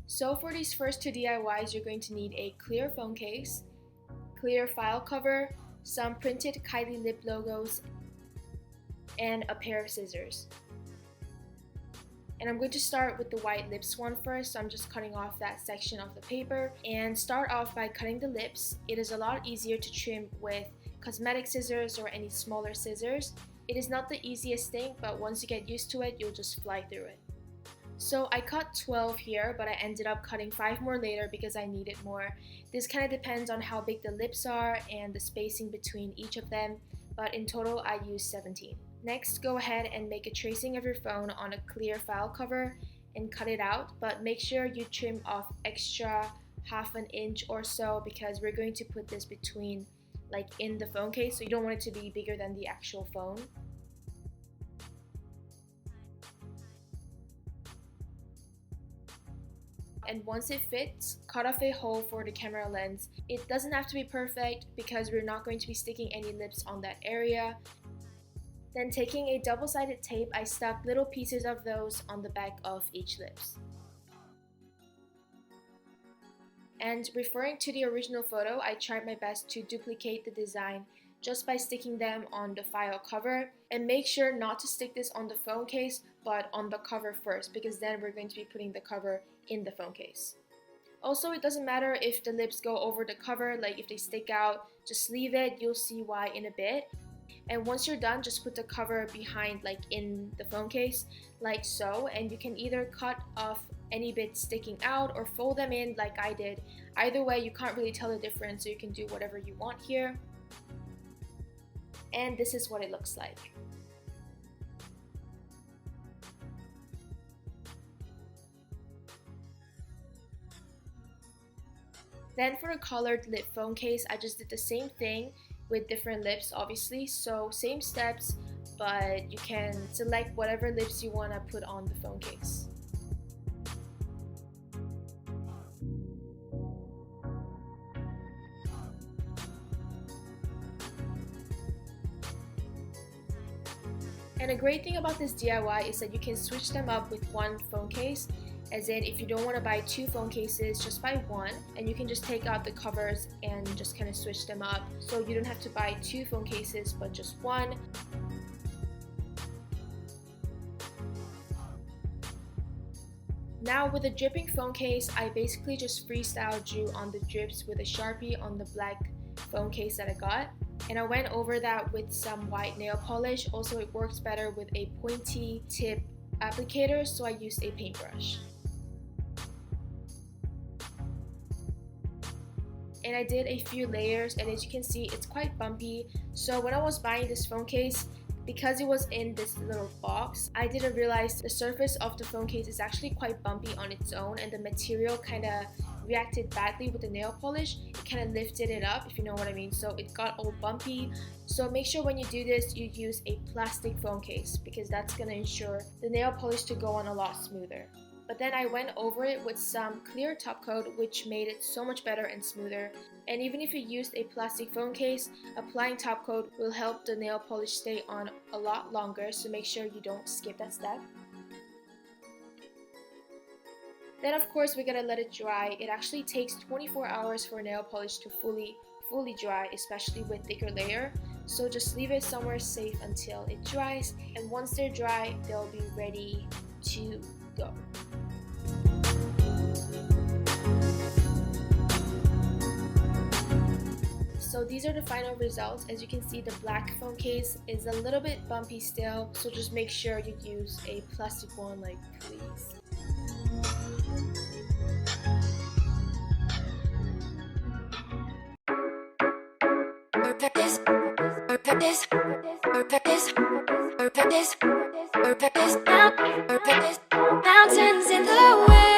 So for these first two DIYs, you're going to need a clear phone case, clear file cover, some printed KYLIE lip logos, and a pair of scissors. And I'm going to start with the white lips one first, so I'm just cutting off that section of the paper. And start off by cutting the lips. It is a lot easier to trim with cosmetic scissors or any smaller scissors. It is not the easiest thing, but once you get used to it, you'll just fly through it. So I cut 12 here, but I ended up cutting 5 more later because I needed more. This kind of depends on how big the lips are and the spacing between each of them, but in total I used 17. Next, go ahead and make a tracing of your phone on a clear file cover and cut it out, but make sure you trim off extra half an inch or so because we're going to put this between, like, in the phone case, so you don't want it to be bigger than the actual phone. And once it fits, cut off a hole for the camera lens. It doesn't have to be perfect because we're not going to be sticking any lips on that area. Then taking a double-sided tape, I stuck little pieces of those on the back of each lips. And referring to the original photo, I tried my best to duplicate the design just by sticking them on the file cover. And make sure not to stick this on the phone case, but on the cover first, because then we're going to be putting the cover in the phone case. Also, it doesn't matter if the lips go over the cover, like if they stick out, just leave it, you'll see why in a bit. And once you're done, just put the cover behind, like in the phone case, like so, and you can either cut off any bits sticking out or fold them in like I did. Either way, you can't really tell the difference, so you can do whatever you want here. And this is what it looks like. Then for the colored lip phone case, I just did the same thing with different lips, obviously. So same steps, but you can select whatever lips you want to put on the phone case. And a great thing about this DIY is that you can switch them up with one phone case. As in, if you don't want to buy 2 phone cases, just buy one, and you can just take out the covers and just kind of switch them up. So you don't have to buy 2 phone cases, but just one. Now with the dripping phone case, I basically just freestyle drew on the drips with a Sharpie on the black phone case that I got. And I went over that with some white nail polish. Also, it works better with a pointy tip applicator, so I used a paintbrush. And I did a few layers, and as you can see, it's quite bumpy. So when I was buying this phone case, because it was in this little box, I didn't realize the surface of the phone case is actually quite bumpy on its own, and the material kind of reacted badly with the nail polish. It kind of lifted it up, if you know what I mean. So it got all bumpy. So make sure when you do this, you use a plastic phone case, because that's going to ensure the nail polish to go on a lot smoother. But then I went over it with some clear top coat, which made it so much better and smoother. And even if you used a plastic phone case, applying top coat will help the nail polish stay on a lot longer, so make sure you don't skip that step. Then of course we gotta let it dry. It actually takes 24 hours for nail polish to fully dry, especially with thicker layer. So just leave it somewhere safe until it dries, and once they're dry, they'll be ready to go. So these are the final results. As you can see, the black phone case is a little bit bumpy still, so just make sure you use a plastic one, like, please. Mountains in the way.